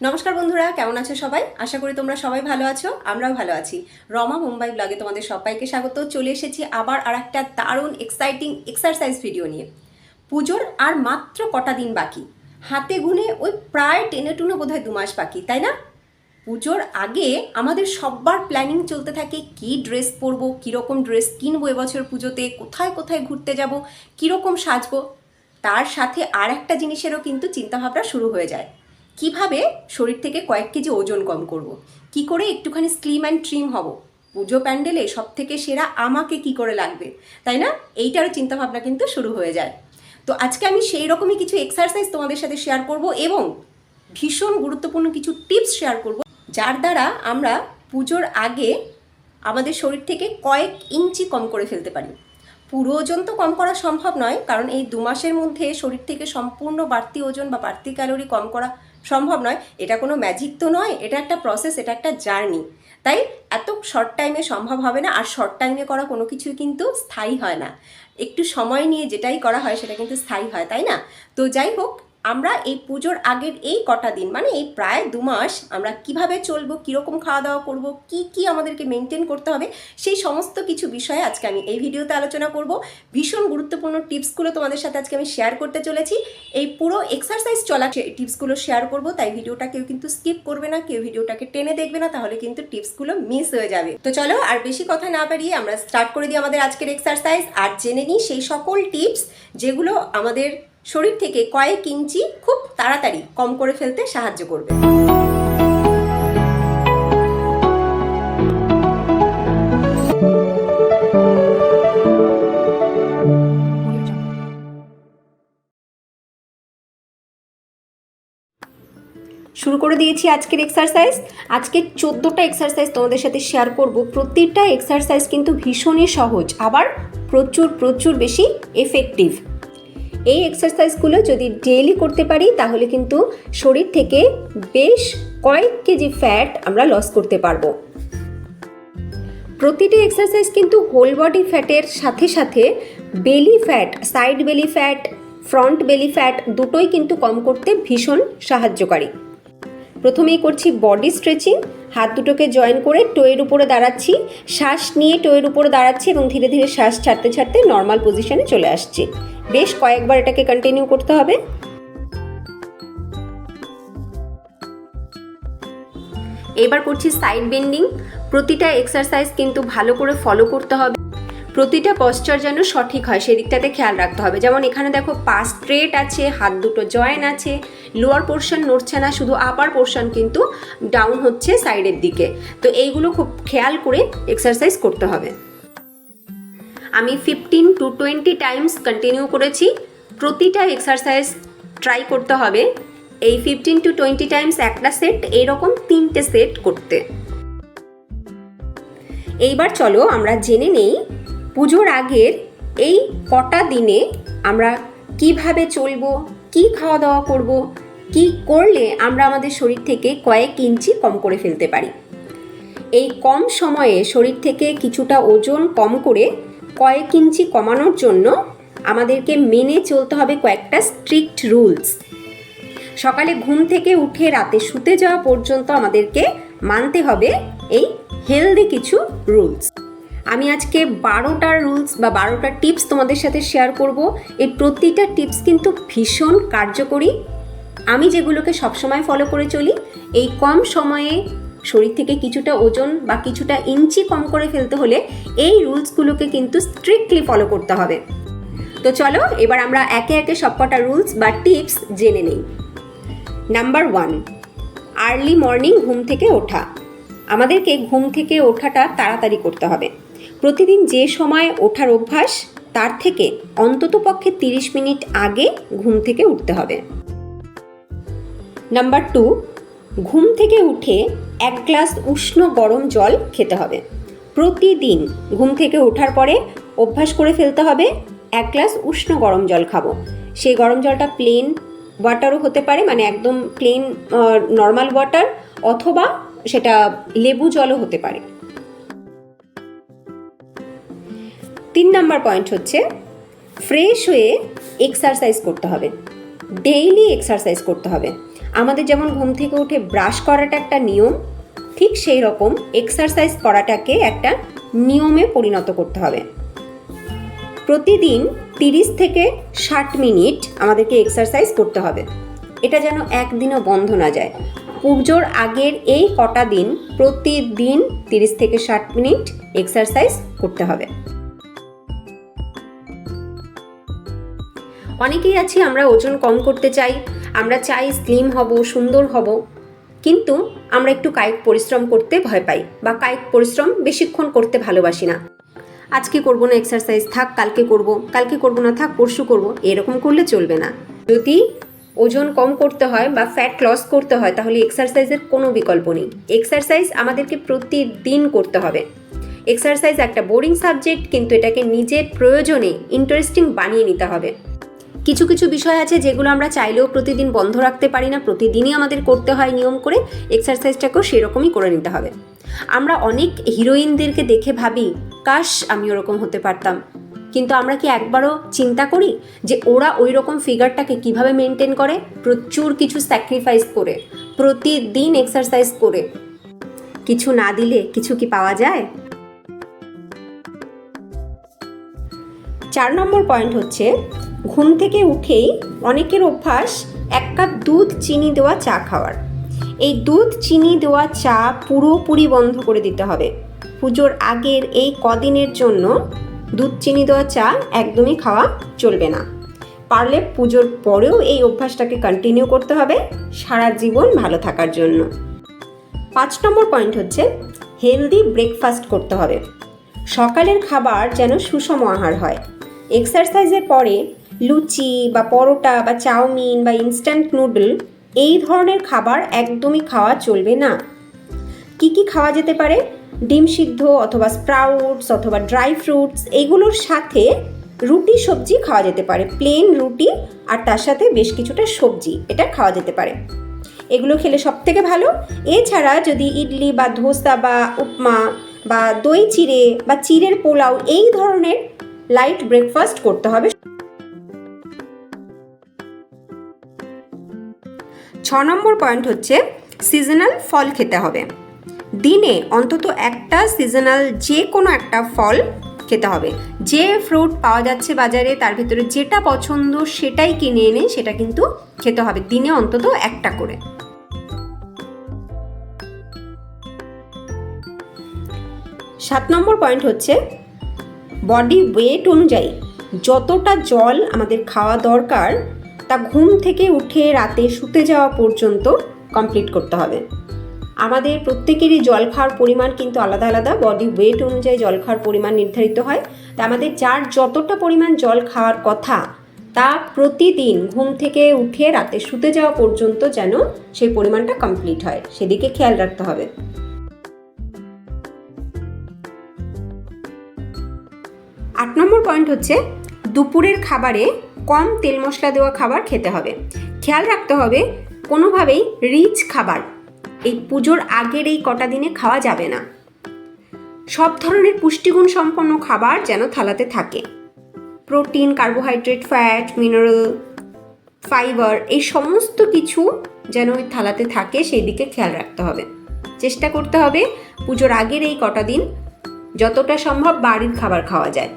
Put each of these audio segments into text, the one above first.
নমস্কার বন্ধুরা, কেমন আছো সবাই? আশা করি তোমরা সবাই ভালো আছো, আমরাও ভালো আছি। রমা মুম্বাই ব্লগে তোমাদের সবাইকে স্বাগত। চলে এসেছি আবার আর একটা দারুণ এক্সাইটিং এক্সারসাইজ ভিডিও নিয়ে। পুজোর আর মাত্র কটা দিন বাকি, হাতে গুনে ওই প্রায় টেনে টুনে বোধহয় 2 মাস বাকি, তাই না? পুজোর আগে আমাদের সবার প্ল্যানিং চলতে থাকে, কি ড্রেস পরবো, কীরকম ড্রেস কিনবো এবছর পুজোতে, কোথায় কোথায় ঘুরতে যাব, কীরকম সাজবো। তার সাথে আর একটা জিনিসেরও কিন্তু চিন্তাভাবনা শুরু হয়ে যায়, কিভাবে শরীর থেকে কয়েক কেজি ওজন কম করব, কি করে একটুখানি স্লিম অ্যান্ড ট্রিম হব, পুজো প্যান্ডেলে সব থেকে সেরা আমাকে কি করে লাগবে, তাই না? এইটারও চিন্তাভাবনা কিন্তু শুরু হয়ে যায়। তো আজকে আমি সেই রকমই কিছু এক্সারসাইজ তোমাদের সাথে শেয়ার করব এবং ভীষণ গুরুত্বপূর্ণ কিছু টিপস শেয়ার করব, যার দ্বারা আমরা পুজোর আগে আমাদের শরীর থেকে কয়েক ইঞ্চি কম করে ফেলতে পারি। পুরো ওজন তো কম করা সম্ভব নয়, কারণ এই 2 মাসের মধ্যে শরীর থেকে সম্পূর্ণ বাড়তি ওজন বা বাড়তি ক্যালোরি কম করা সম্ভব নয়। এটা কোনো ম্যাজিক তো নয়, এটা একটা প্রসেস, এটা একটা জার্নি। তাই এত শর্ট টাইমে সম্ভব হবে না, আর শর্ট টাইমে করা কোনো কিছুই কিন্তু স্থায়ী হয় না। একটু সময় নিয়ে যেটাই করা হয় সেটা কিন্তু স্থায়ী হয়, তাই না? তো যাই হোক, আমরা এই পুজোর আগের এই কটা দিন, মানে এই প্রায় 2 মাস, আমরা কিভাবে চলবো, কীরকম খাওয়া দাওয়া করব, কি কি আমাদেরকে মেনটেন করতে হবে, সেই সমস্ত কিছু বিষয়ে আজকে আমি এই ভিডিওতে আলোচনা করব। ভীষণ গুরুত্বপূর্ণ টিপসগুলো তোমাদের সাথে আজকে আমি শেয়ার করতে চলেছি। এই পুরো এক্সারসাইজ চলা টিপসগুলো শেয়ার করব, তাই ভিডিওটা কেউ কিন্তু স্কিপ করবে না, কেউ ভিডিওটাকে টেনে দেখবে না, তাহলে কিন্তু টিপসগুলো মিস হয়ে যাবে। তো চলো আর বেশি কথা না বাড়িয়ে আমরা স্টার্ট করে দিই আমাদের আজকের এক্সারসাইজ, আর জেনে নিই সেই সকল টিপস যেগুলো আমাদের শরীর থেকে কয়েক ইঞ্চি খুব তাড়াতাড়ি কম করে ফেলতে সাহায্য করবে। শুরু করে দিয়েছি আজকের এক্সারসাইজ। আজকে 14টা এক্সারসাইজ তোমাদের সাথে শেয়ার করব। প্রতিটা এক্সারসাইজ কিন্তু ভীষণই সহজ, আবার প্রচুর প্রচুর বেশি এফেক্টিভ। এই এক্সারসাইজগুলো যদি ডেইলি করতে পারি তাহলে কিন্তু শরীর থেকে বেশ কয়েক কেজি ফ্যাট আমরা লস করতে পারবো। প্রতিটি এক্সারসাইজ কিন্তু হোল বডি ফ্যাটের সাথে সাথে belly fat, side belly fat, front belly fat দুটোই কিন্তু কম করতে ভীষণ সাহায্যকারী। প্রথমেই করছি বডি স্ট্রেচিং। হাত দুটোকে জয়েন করে টোয়ের উপরে দাঁড়াচ্ছি, শ্বাস নিয়ে টোয়ের উপরে দাঁড়াচ্ছি এবং ধীরে ধীরে শ্বাস ছাড়তে ছাড়তে নর্মাল পজিশনে চলে আসছি। বেশ কয়েকবার এটাকে কন্টিনিউ করতে হবে। এবার করছি সাইড বেন্ডিং। প্রতিটা এক্সারসাইজ কিন্তু ভালো করে ফলো করতে হবে, প্রতিটা পশ্চার যেন সঠিক হয় সেদিকটাতে খেয়াল রাখতে হবে। যেমন এখানে দেখো পা স্ট্রেট আছে, হাত দুটো জয়েন আছে, লোয়ার পোর্শন নড়ছে না, শুধু আপার পোর্শন কিন্তু ডাউন হচ্ছে সাইডের দিকে। তো এইগুলো খুব খেয়াল করে এক্সারসাইজ করতে হবে। আমি 15 to 20 টাইমস কন্টিনিউ করেছি। প্রতিটা এক্সারসাইজ ট্রাই করতে হবে এই 15 to 20 টাইমস একটা সেট, এইরকম 3টে সেট করতে। এইবার চলো আমরা জেনে নেই পুজোর আগের এই কটা দিনে আমরা কিভাবে চলবো, কি খাওয়া দাওয়া করব, কি করলে আমরা আমাদের শরীর থেকে কয়েক ইঞ্চি কম করে ফেলতে পারি। এই কম সময়ে শরীর থেকে কিছুটা ওজন কম করে কয়েক ইঞ্চি কমানোর জন্য আমাদেরকে মেনে চলতে হবে কয়েকটা স্ট্রিক্ট রুলস। সকালে ঘুম থেকে উঠে রাতে শুতে যাওয়া পর্যন্ত আমাদেরকে মানতে হবে এই হেলদি কিছু রুলস। আমি আজকে 12টা রুলস বা 12টা টিপস তোমাদের সাথে শেয়ার করব। এই প্রতিটা টিপস কিন্তু ভীষণ কার্যকরী। আমি যেগুলোকে সবসময় ফলো করে চলি, এই কম সময়ে শরীর থেকে কিছুটা ওজন বা কিছুটা ইঞ্চি কম করে ফেলতে হলে এই রুলসগুলোকে কিন্তু স্ট্রিক্টলি ফলো করতে হবে। তো চলো এবার আমরা একে একে সবকটা রুলস বা টিপস জেনে নেই। নাম্বার 1, আর্লি মর্নিং ঘুম থেকে ওঠা। আমাদেরকে ঘুম থেকে ওঠাটা তাড়াতাড়ি করতে হবে। প্রতিদিন যে সময় ওঠার অভ্যাস তার থেকে অন্তত পক্ষে 30 মিনিট আগে ঘুম থেকে উঠতে হবে। নাম্বার 2, ঘুম থেকে উঠে 1 গ্লাস উষ্ণ গরম জল খেতে হবে। প্রতিদিন ঘুম থেকে ওঠার পরে অভ্যাস করে ফেলতে হবে 1 গ্লাস উষ্ণ গরম জল খাবো। সেই গরম জলটা প্লেন ওয়াটারও হতে পারে, মানে একদম প্লেন নর্মাল ওয়াটার, অথবা সেটা লেবু জলও হতে পারে। 3 নাম্বার পয়েন্ট হচ্ছে ফ্রেশ হয়ে এক্সারসাইজ করতে হবে। ডেইলি এক্সারসাইজ করতে হবে। আমাদের যেমন ঘুম থেকে উঠে ব্রাশ করাটা একটা নিয়ম, ঠিক সেই রকম এক্সারসাইজ করাটাকে একটা নিয়মে পরিণত করতে হবে। প্রতিদিন 30 থেকে 60 মিনিট আমাদেরকে এক্সারসাইজ করতে হবে। এটা যেন একদিনও বন্ধ না যায়। পুজোর আগের এই কটা দিন প্রতিদিন 30 থেকে 60 মিনিট এক্সারসাইজ করতে হবে। অনেকেই আছি আমরা ওজন কম করতে চাই, আমরা চাই স্লিম হব, সুন্দর হব, কিন্তু আমরা একটু কায়িক পরিশ্রম করতে ভয় পাই বা কায়িক পরিশ্রম বেশিক্ষণ করতে ভালোবাসি না। আজকে করব না এক্সারসাইজ, থাক কালকে করব না, থাক পরশু করব, এরকম করলে চলবে না। যদি ওজন কম করতে হয় বা ফ্যাট লস করতে হয় তাহলে এক্সারসাইজের কোনো বিকল্প নেই। এক্সারসাইজ আমাদেরকে প্রতিদিন করতে হবে। এক্সারসাইজ একটা বোরিং সাবজেক্ট, কিন্তু এটাকে নিজের প্রয়োজনে ইন্টারেস্টিং বানিয়ে নিতে হবে। কিছু কিছু বিষয় আছে যেগুলো আমরা চাইলেও প্রতিদিন বন্ধ রাখতে পারি না, প্রতিদিনই আমাদের করতে হয় নিয়ম করে। এক্সারসাইজটাকেও সেরকমই করে নিতে হবে। আমরা অনেক হিরোইনদেরকে দেখে ভাবি কাশ আমি ওরকম হতে পারতাম, কিন্তু আমরা কি একবারও চিন্তা করি যে ওরা ওই রকম ফিগারটাকে কিভাবে মেনটেন করে? প্রচুর কিছু স্যাক্রিফাইস করে, প্রতিদিন এক্সারসাইজ করে। কিছু না দিলে কিছু কি পাওয়া যায়? 4 নম্বর পয়েন্ট হচ্ছে, ঘুম থেকে উঠেই অনেকের অভ্যাস 1 কাপ দুধ চিনি দেওয়া চা খাওয়ার। এই দুধ চিনি দেওয়া চা পুরোপুরি বন্ধ করে দিতে হবে। পুজোর আগের এই কদিনের জন্য দুধ চিনি দেওয়া চা একদমই খাওয়া চলবে না। পারলে পুজোর পরেও এই অভ্যাসটাকে কন্টিনিউ করতে হবে সারা জীবন ভালো থাকার জন্য। 5 নম্বর পয়েন্ট হচ্ছে, হেলদি ব্রেকফাস্ট করতে হবে। সকালের খাবার যেন সুষম আহার হয়। এক্সারসাইজের পরে লুচি বা পরোটা বা চাউমিন বা ইনস্ট্যান্ট নুডল এই ধরনের খাবার একদমই খাওয়া চলবে না। কি কি খাওয়া যেতে পারে? ডিম সিদ্ধ অথবা স্প্রাউটস অথবা ড্রাই ফ্রুটস, এগুলোর সাথে রুটি সবজি খাওয়া যেতে পারে। প্লেন রুটি আর তার সাথে বেশ কিছুটা সবজি, এটা খাওয়া যেতে পারে। এগুলো খেলে সব থেকে ভালো। এছাড়া যদি ইডলি বা ধোসা বা উপমা বা দই চিড়ে বা চিড়ের পোলাও এই ধরনের লাইট ব্রেকফাস্ট করতে হবে। 6 নম্বর পয়েন্ট হচ্ছে, সিজনাল ফল খেতে হবে। দিনে অন্তত একটা সিজনাল যে কোনো একটা ফল খেতে হবে। যে ফ্রুট পাওয়া যাচ্ছে বাজারে তার ভিতরে যেটা পছন্দ সেটাই কিনে এনে সেটা কিন্তু খেতে হবে, দিনে অন্তত একটা করে। 7 নম্বর পয়েন্ট হচ্ছে, বডি ওয়েট অনুযায়ী যতটা জল আমাদের খাওয়া দরকার তা ঘুম থেকে উঠে রাতে শুতে যাওয়া পর্যন্ত কমপ্লিট করতে হবে। আমাদের প্রত্যেকেরই জল খাওয়ার পরিমাণ কিন্তু আলাদা আলাদা, বডি ওয়েট অনুযায়ী জল খাওয়ার পরিমাণ নির্ধারিত হয়। তা আমাদের যার যতটা পরিমাণ জল খাওয়ার কথা তা প্রতিদিন ঘুম থেকে উঠে রাতে শুতে যাওয়া পর্যন্ত যেন সেই পরিমাণটা কমপ্লিট হয়, সেদিকে খেয়াল রাখতে হবে। 8 নম্বর পয়েন্ট হচ্ছে, দুপুরের খাবারে কম তেল মশলা দেওয়া খাবার খেতে হবে। খেয়াল রাখতে হবে কোনোভাবেই রিচ খাবার এই পুজোর আগের এই কটা দিনে খাওয়া যাবে না। সব ধরনের পুষ্টিগুণ সম্পন্ন খাবার যেন থালাতে থাকে। Protein, carbohydrate, fat, mineral, fibre এই সমস্ত কিছু যেন ওই থালাতে থাকে সেই দিকে খেয়াল রাখতে হবে। চেষ্টা করতে হবে পুজোর আগের এই কটা দিন যতটা সম্ভব বাড়ির খাবার খাওয়া যায়।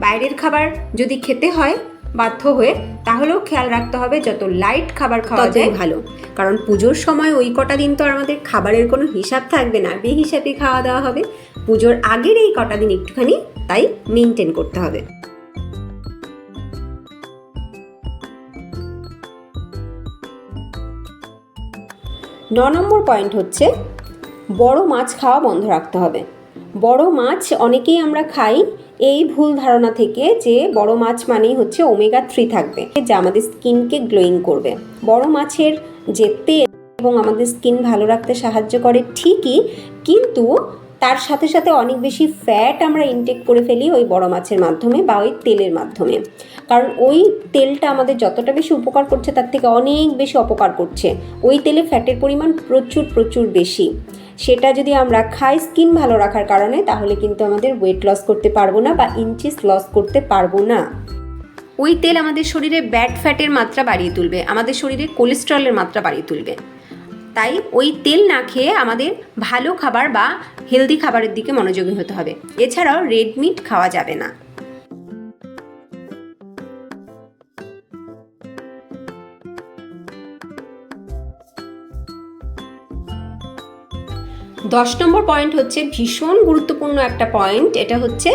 বাইরের খাবার যদি খেতে হয় বাধ্য হয়ে, তাহলেও খেয়াল রাখতে হবে যত লাইট খাবার খাওয়া যায় ভালো। কারণ পুজোর সময় ওই কটা দিন তো আর আমাদের খাবারের কোনো হিসাব থাকবে না, বেহিসাবি খাওয়া দাওয়া হবে। পুজোর আগের এই কটা দিন একটুখানি তাই মেনটেন করতে হবে। 9 নম্বর পয়েন্ট হচ্ছে, বড় মাছ খাওয়া বন্ধ রাখতে হবে। বড় মাছ অনেকেই আমরা খাই এই ভুল ধারণা থেকে যে বড় মাছ মানেই হচ্ছে ওমেগা 3 থাকবে যা আমাদের স্কিনকে গ্লোয়িং করবে। বড় মাছের যে তেল এবং আমাদের স্কিন ভালো রাখতে সাহায্য করে ঠিকই, কিন্তু তার সাথে সাথে অনেক বেশি ফ্যাট আমরা ইনটেক করে ফেলি ওই বড় মাছের মাধ্যমে বা ওই তেলের মাধ্যমে। কারণ ওই তেলটা আমাদের যতটা বেশি উপকার করছে তার থেকে অনেক বেশি অপকার করছে। ওই তেলে ফ্যাটের পরিমাণ প্রচুর বেশি। সেটা যদি আমরা খাই স্কিন ভালো রাখার কারণে, তাহলে কিন্তু আমাদের ওয়েট লস করতে পারবো না বা ইঞ্চিস লস করতে পারবো না। ওই তেল আমাদের শরীরে ব্যাড ফ্যাটের মাত্রা বাড়িয়ে তুলবে, আমাদের শরীরে কোলেস্টেরলের মাত্রা বাড়িয়ে তুলবে। তাই ওই তেল না খেয়ে আমাদের ভালো খাবার বা হেলদি খাবারের দিকে মনোযোগী হতে হবে। এছাড়াও রেড মিট খাওয়া যাবে না। 10 নম্বর পয়েন্ট হচ্ছে ভীষণ গুরুত্বপূর্ণ একটা পয়েন্ট, এটা হচ্ছে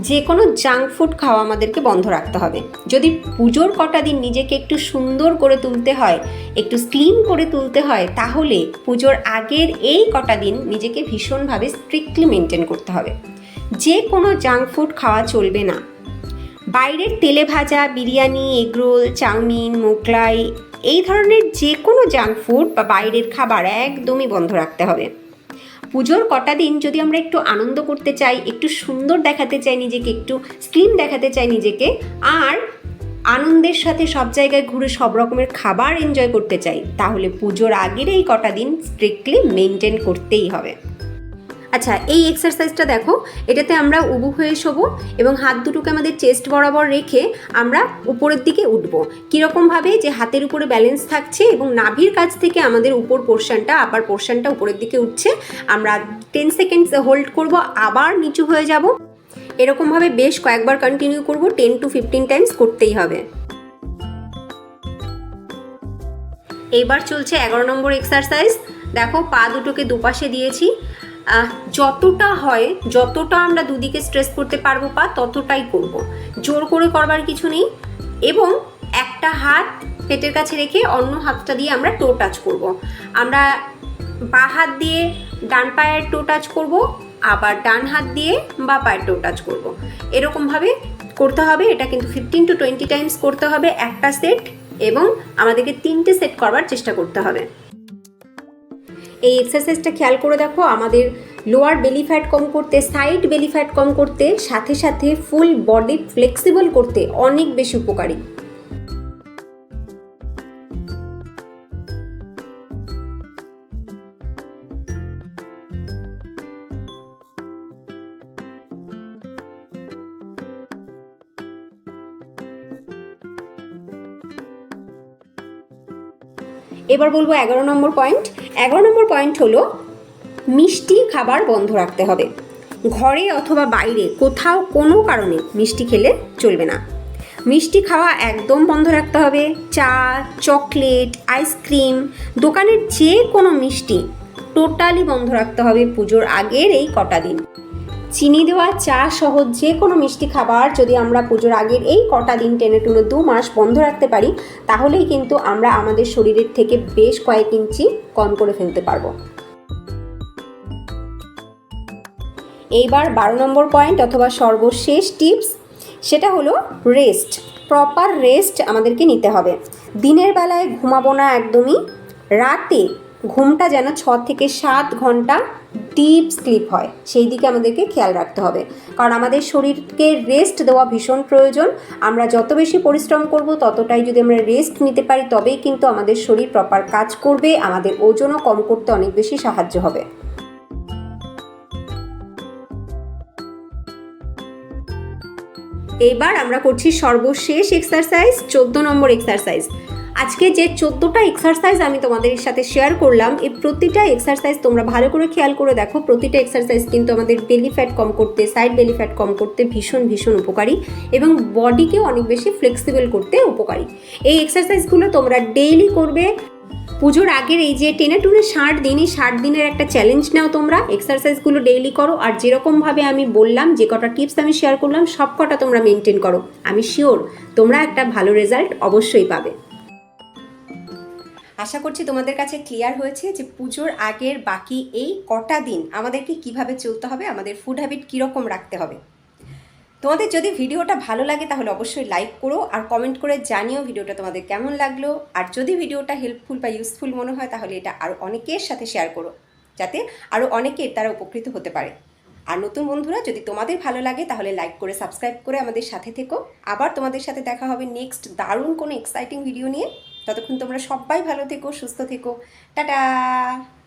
যে কোনো জাঙ্ক ফুড খাওয়া আমাদেরকে বন্ধ রাখতে হবে। যদি পুজোর কটা দিন নিজেকে একটু সুন্দর করে তুলতে হয়, একটু স্লিম করে তুলতে হয়, তাহলে পুজোর আগের এই কটা দিন নিজেকে ভীষণভাবে স্ট্রিক্টলি মেনটেন করতে হবে। যে কোনো জাঙ্ক ফুড খাওয়া চলবে না। বাইরের তেলে ভাজা বিরিয়ানি, এগরোল, চাউমিন, মোগলাই এই ধরনের যে কোনো জাঙ্ক ফুড বা বাইরের খাবার একদমই বন্ধ রাখতে হবে। পুজোর কটা দিন যদি আমরা একটু আনন্দ করতে চাই, একটু সুন্দর দেখাতে চাই নিজেকে, একটু স্লিম দেখাতে চাই নিজেকে, আর আনন্দের সাথে সব জায়গায় ঘুরে সব রকমের খাবার এনজয় করতে চাই, তাহলে পুজোর আগের এই কটা দিন স্ট্রিক্টলি মেনটেন করতেই হবে। আচ্ছা, এই এক্সারসাইজটা দেখো, এটাতে আমরা উবু হয়ে শোবো এবং হাত দুটোকে আমাদের চেস্ট বরাবর রেখে আমরা উপরের দিকে উঠবো। কীরকমভাবে, যে হাতের উপরে ব্যালেন্স থাকছে এবং নাভির কাছ থেকে আমাদের উপর পোর্শনটা, আপার পোর্শনটা উপরের দিকে উঠছে। আমরা 10 সেকেন্ডস হোল্ড করব, আবার নিচু হয়ে যাব। এরকমভাবে বেশ কয়েকবার কন্টিনিউ করব, 10 to 15 টাইমস করতেই হবে। এইবার চলছে 11 নম্বর এক্সারসাইজ। দেখো, পা দুটোকে দুপাশে দিয়েছি। যতটা হয়, যতটা আমরা দুদিকে স্ট্রেস করতে পারবো পা, ততটাই করব। জোর করে করবার কিছু নেই। এবং একটা হাত পেটের কাছে রেখে অন্য হাতটা দিয়ে আমরা টো টাচ করব। আমরা বা হাত দিয়ে ডান পায়ের টো টাচ করব, আবার ডান হাত দিয়ে বা পায়ের টো টাচ করব। এরকমভাবে করতে হবে। এটা কিন্তু 15 to 20 টাইমস করতে হবে একটা সেট, এবং আমাদেরকে 3টে সেট করবার চেষ্টা করতে হবে। এই এক্সারসাইজটা খেয়াল করে দেখো, আমাদের লোয়ার বেলি ফ্যাট কম করতে, সাইড বেলি ফ্যাট কম করতে, সাথে সাথে ফুল বডি ফ্লেক্সিবল করতে অনেক বেশি উপকারী। এবার বলবো 11 নম্বর পয়েন্ট। 11 নম্বর পয়েন্ট হলো মিষ্টি খাবার বন্ধ রাখতে হবে। ঘরে অথবা বাইরে কোথাও কোনো কারণে মিষ্টি খেলে চলবে না। মিষ্টি খাওয়া একদম বন্ধ রাখতে হবে। চা, চকলেট, আইসক্রিম, দোকানের যে কোনো মিষ্টি টোটালি বন্ধ রাখতে হবে পুজোর আগের এই কটা দিন। চিনি দেওয়া চা সহ যে কোনো মিষ্টি খাবার যদি আমরা পুজোর আগের এই কটা দিন টেনে টুনে 2 মাস বন্ধ রাখতে পারি, তাহলেই কিন্তু আমরা আমাদের শরীরের থেকে বেশ কয়েক ইঞ্চি কম করে ফেলতে পারবো। এইবার 12 নম্বর পয়েন্ট অথবা সর্বশেষ টিপস, সেটা হলো রেস্ট। প্রপার রেস্ট আমাদেরকে নিতে হবে। দিনের বেলায় ঘুমাবো না একদমই। রাতে ঘুমটা যেন 6 থেকে 7 ঘন্টা ডিপ স্লিপ হয়, সেই দিকে আমাদেরকে খেয়াল রাখতে হবে। কারণ আমাদের শরীরকে রেস্ট দেওয়া ভীষণ প্রয়োজন। আমরা যত বেশি পরিশ্রম করব, ততটাই যদি আমরা রেস্ট নিতে পারি, তবেই কিন্তু আমাদের শরীর প্রপার কাজ করবে, আমাদের ওজনও কম করতে অনেক বেশি সাহায্য হবে। এইবার আমরা করছি সর্বশেষ এক্সারসাইজ, 14 নম্বর এক্সারসাইজ। আজকে যে 14টা এক্সারসাইজ আমি তোমাদের সাথে শেয়ার করলাম, এই প্রতিটা এক্সারসাইজ তোমরা ভালো করে খেয়াল করে দেখো। প্রতিটা এক্সারসাইজ কিন্তু আমাদের বেলি ফ্যাট কম করতে, সাইড বেলি ফ্যাট কম করতে ভীষণ ভীষণ উপকারী, এবং বডিকেও অনেক বেশি ফ্লেক্সিবল করতে উপকারী। এই এক্সারসাইজগুলো তোমরা ডেইলি করবে। পুজোর আগের এই যে টেনে টুনে 60 দিন, এই 60 দিনের একটা চ্যালেঞ্জ নাও তোমরা, এক্সারসাইজগুলো ডেইলি করো। আর যেরকমভাবে আমি বললাম, যে কটা টিপস আমি শেয়ার করলাম, সব কটা তোমরা মেনটেন করো। আমি শিওর তোমরা একটা ভালো রেজাল্ট অবশ্যই পাবে। আশা করছি তোমাদের কাছে ক্লিয়ার হয়েছে যে পুজোর আগের বাকি এই কটা দিন আমাদেরকে কিভাবে চলতে হবে, আমাদের ফুড হ্যাবিট কীরকম রাখতে হবে। তোমাদের যদি ভিডিওটা ভালো লাগে তাহলে অবশ্যই লাইক করো, আর কমেন্ট করে জানিও ভিডিওটা তোমাদের কেমন লাগলো। আর যদি ভিডিওটা হেল্পফুল বা ইউজফুল মনে হয়, তাহলে এটা আরও অনেকের সাথে শেয়ার করো, যাতে আরও অনেকের তারা উপকৃত হতে পারে। আর নতুন বন্ধুরা, যদি তোমাদের ভালো লাগে তাহলে লাইক করে সাবস্ক্রাইব করে আমাদের সাথে থেকো। আবার তোমাদের সাথে দেখা হবে নেক্সট দারুণ কোনো এক্সাইটিং ভিডিও নিয়ে। ততক্ষণ তোমরা সবাই ভালো থেকো, সুস্থ থেকো। টাটা।